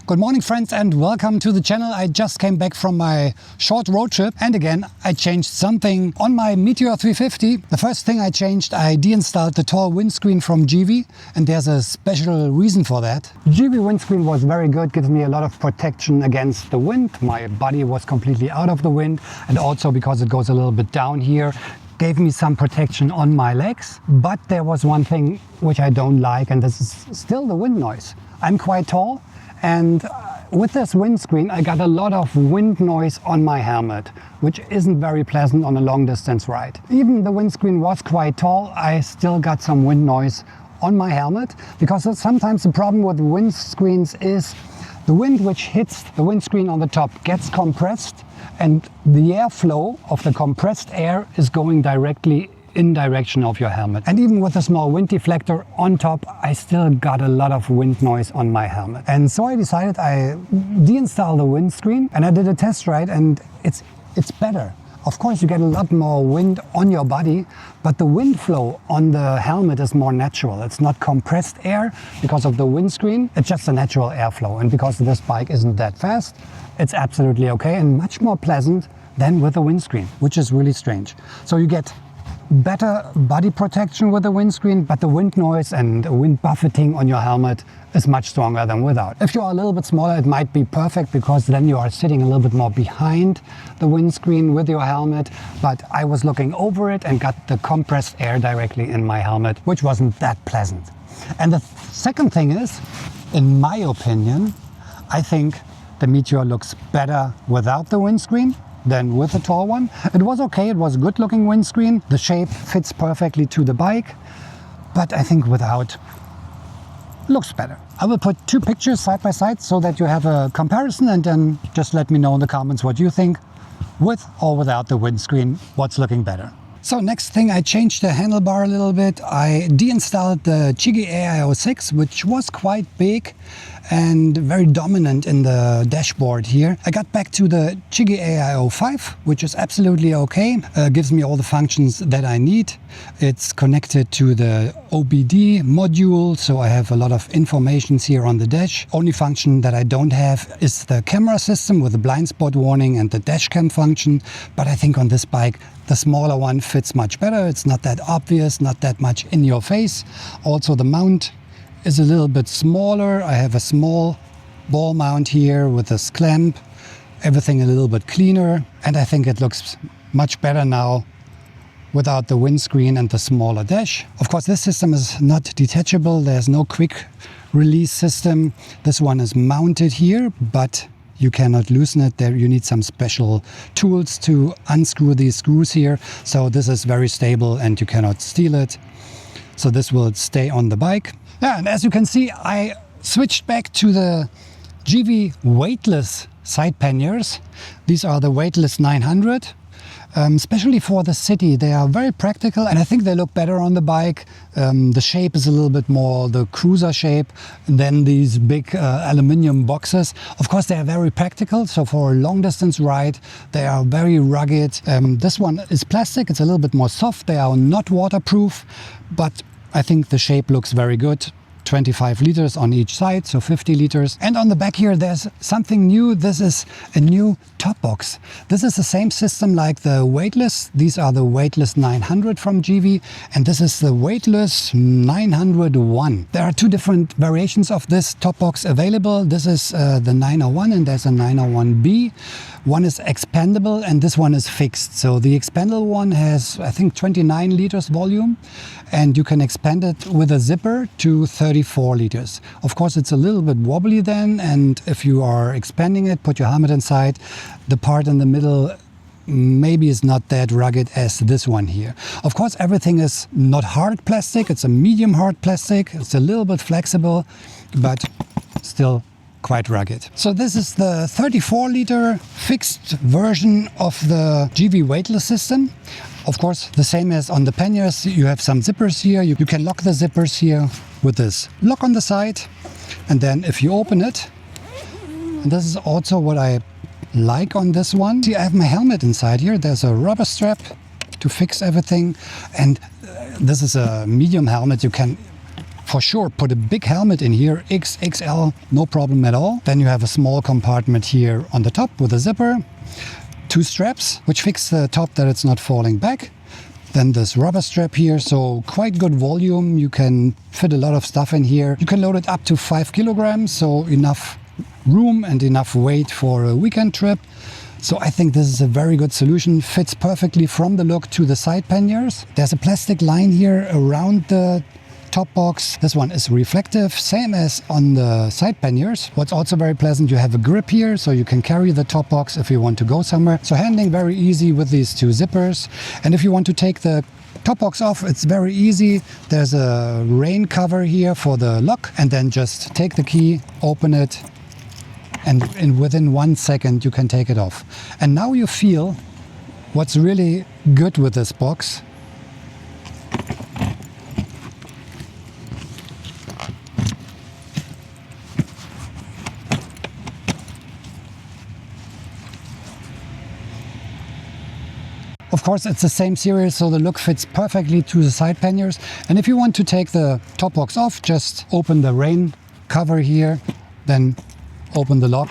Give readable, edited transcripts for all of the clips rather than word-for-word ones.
Good morning friends and welcome to the channel. I just came back from my short road trip and again I changed something on my Meteor 350. The first thing I changed, I deinstalled the tall windscreen from Givi, and there's a special reason for that. Givi windscreen was very good, gives me a lot of protection against the wind. My body was completely out of the wind, and also because it goes a little bit down here, gave me some protection on my legs. But there was one thing which I don't like, and this is still the wind noise. I'm quite tall, and with this windscreen I got a lot of wind noise on my helmet, which isn't very pleasant on a long distance ride. Even the windscreen was quite tall, I still got some wind noise on my helmet, because sometimes the problem with windscreens is the wind which hits the windscreen on the top gets compressed, and the airflow of the compressed air is going directly in direction of your helmet. And even with a small wind deflector on top, I still got a lot of wind noise on my helmet. And so I decided I deinstall the windscreen, and I did a test ride, and it's better. Of course you get a lot more wind on your body, but the wind flow on the helmet is more natural. It's not compressed air because of the windscreen, it's just a natural airflow. And because this bike isn't that fast, it's absolutely okay and much more pleasant than with the windscreen, which is really strange. So you get better body protection with the windscreen, but the wind noise and wind buffeting on your helmet is much stronger than without. If you are a little bit smaller, it might be perfect, because then you are sitting a little bit more behind the windscreen with your helmet. But I was looking over it and got the compressed air directly in my helmet, which wasn't that pleasant. And the second thing is, in my opinion, I think the Meteor looks better without the windscreen than with the tall one. It was okay, it was a good looking windscreen. The shape fits perfectly to the bike, but I think without looks better. I will put two pictures side by side so that you have a comparison, and then just let me know in the comments what you think, with or without the windscreen, what's looking better. So next thing, I changed the handlebar a little bit. I deinstalled the Givi AIO6, which was quite big and very dominant in the dashboard here. I got back to the Givi AIO5, which is absolutely okay. Gives me all the functions that I need. It's connected to the OBD module, so I have a lot of informations here on the dash. Only function that I don't have is the camera system with the blind spot warning and the dash cam function. But I think on this bike, the smaller one fits much better. It's not that obvious, not that much in your face. Also the mount is a little bit smaller. I have a small ball mount here with this clamp. Everything a little bit cleaner, and I think it looks much better now without the windscreen and the smaller dash. Of course, this system is not detachable. There's no quick release system. This one is mounted here, but you cannot loosen it. There you need some special tools to unscrew these screws here. So this is very stable and you cannot steal it. So this will stay on the bike. Yeah, and as you can see, I switched back to the Givi weightless side panniers. These are the weightless 900. Especially for the city, they are very practical, and I think they look better on the bike. The shape is a little bit more the cruiser shape than these big aluminium boxes. Of course, they are very practical, so for a long distance ride, they are very rugged. This one is plastic, it's a little bit more soft. They are not waterproof, but I think the shape looks very good. 25 liters on each side, so 50 liters. And on the back here, there's something new. This is a new top box. This is the same system like the weightless. These are the weightless 900 from Givi, and this is the weightless 901. There are two different variations of this top box available. This is the 901, and there's a 901B. One is expandable and this one is fixed. So the expandable one has, I think, 29 liters volume, and you can expand it with a zipper to 34 liters. Of course, it's a little bit wobbly then, and if you are expanding it, put your helmet inside, the part in the middle maybe is not that rugged as this one here. Of course, everything is not hard plastic. It's a medium hard plastic. It's a little bit flexible, but still quite rugged. So this is the 34 liter fixed version of the Givi weightless system. Of course, the same as on the panniers, you have some zippers here. You can lock the zippers here with this lock on the side. And then if you open it, and this is also what I like on this one. See, I have my helmet inside here. There's a rubber strap to fix everything. And this is a medium helmet. You can for sure put a big helmet in here, XXL, no problem at all. Then you have a small compartment here on the top with a zipper, 2 straps, which fix the top that it's not falling back. Then this rubber strap here, so quite good volume. You can fit a lot of stuff in here. You can load it up to 5 kilograms, so enough room and enough weight for a weekend trip. So I think this is a very good solution. Fits perfectly from the look to the side panniers. There's a plastic line here around the top box. This one is reflective, same as on the side panniers. What's also very pleasant, you have a grip here, so you can carry the top box if you want to go somewhere. So handling very easy with these 2 zippers. And if you want to take the top box off, it's very easy. There's a rain cover here for the lock, and then just take the key, open it, and within 1 second you can take it off. And now you feel what's really good with this box. Of course, it's the same series, so the look fits perfectly to the side panniers. And if you want to take the top box off, just open the rain cover here, then open the lock,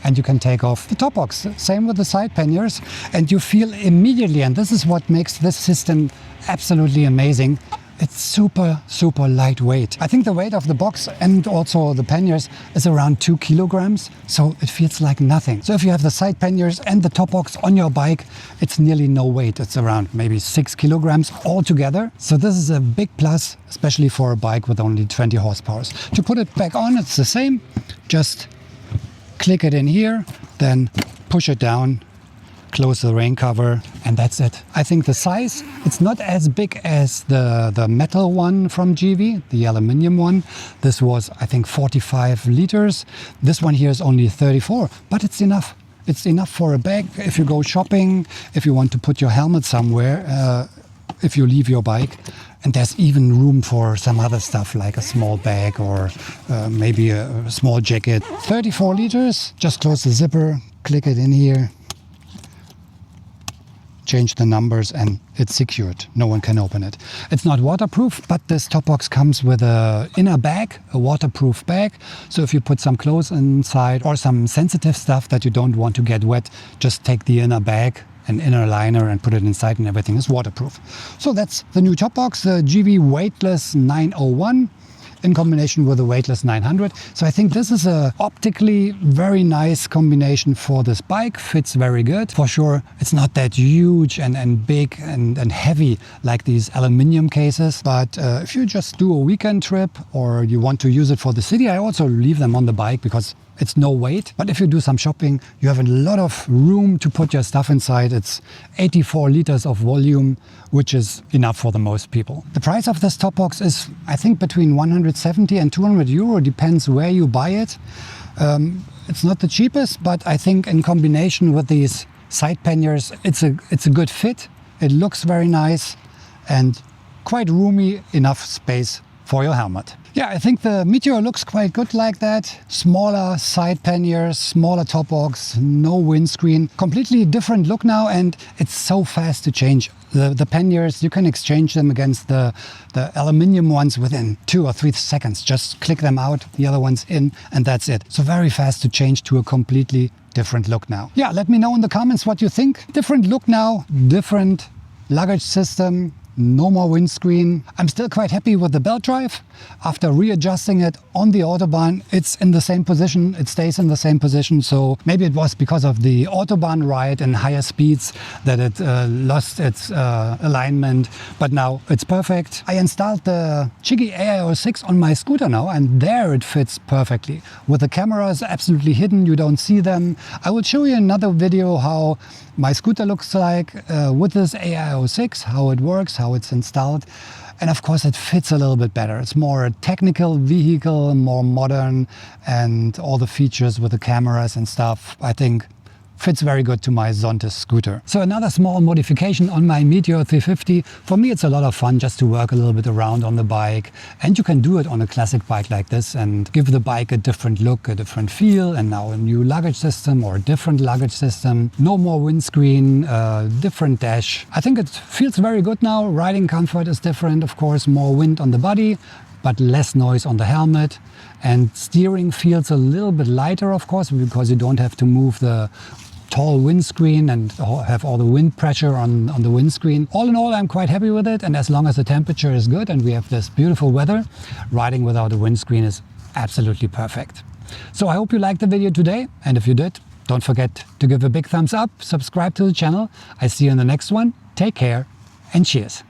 and you can take off the top box. Same with the side panniers, and you feel immediately, and this is what makes this system absolutely amazing, it's super, super lightweight. I think the weight of the box and also the panniers is around 2 kilograms, so it feels like nothing. So if you have the side panniers and the top box on your bike, it's nearly no weight. It's around maybe 6 kilograms altogether. So this is a big plus, especially for a bike with only 20 horsepower. To put it back on, it's the same. Just click it in here, then push it down, close the rain cover, and that's it. I think the size, it's not as big as the metal one from Givi, the aluminium one. This was, I think, 45 liters. This one here is only 34, but it's enough. It's enough for a bag if you go shopping, if you want to put your helmet somewhere, if you leave your bike. And there's even room for some other stuff like a small bag or maybe a small jacket. 34 liters, just close the zipper, click it in here, change the numbers, and it's secured. No one can open it. It's not waterproof, but this top box comes with an inner bag, a waterproof bag. So if you put some clothes inside or some sensitive stuff that you don't want to get wet, just take the inner bag, an inner liner, and put it inside, and everything is waterproof. So that's the new top box, the Givi Weightless 901 in combination with the Weightless 900. So I think this is a optically very nice combination for this bike. Fits very good. For sure, it's not that huge and big and heavy like these aluminium cases. But if you just do a weekend trip or you want to use it for the city, I also leave them on the bike because it's no weight. But if you do some shopping, you have a lot of room to put your stuff inside. It's 84 liters of volume, which is enough for the most people. The price of this top box is, I think, between 170 and 200 euro, depends where you buy it. It's not the cheapest, but I think in combination with these side panniers, it's a good fit. It looks very nice and quite roomy, enough space for your helmet. Yeah, I think the Meteor looks quite good like that. Smaller side panniers, smaller top box, no windscreen. Completely different look now, and it's so fast to change. The panniers, you can exchange them against the aluminium ones within 2 or 3 seconds. Just click them out, the other ones in, and that's it. So very fast to change to a completely different look now. Yeah, let me know in the comments what you think. Different look now, different luggage system. No more windscreen. I'm still quite happy with the belt drive. After readjusting it on the Autobahn, it's in the same position. It stays in the same position. So maybe it was because of the Autobahn ride and higher speeds that it lost its alignment. But now it's perfect. I installed the Givi AIO6 on my scooter now, and there it fits perfectly. With the cameras absolutely hidden, you don't see them. I will show you another video how my scooter looks like with this AIO6, how it works, how it's installed. And of course it fits a little bit better. It's more a technical vehicle, more modern, and all the features with the cameras and stuff, I think, fits very good to my Zontes scooter. So another small modification on my Meteor 350. For me, it's a lot of fun just to work a little bit around on the bike. And you can do it on a classic bike like this and give the bike a different look, a different feel. And now a new luggage system or a different luggage system. No more windscreen, different dash. I think it feels very good now. Riding comfort is different, of course, more wind on the body. but less noise on the helmet. And steering feels a little bit lighter, of course, because you don't have to move the tall windscreen and have all the wind pressure on the windscreen. All in all, I'm quite happy with it. And as long as the temperature is good and we have this beautiful weather, riding without a windscreen is absolutely perfect. So I hope you liked the video today. And if you did, don't forget to give a big thumbs up, subscribe to the channel. I see you in the next one. Take care and cheers.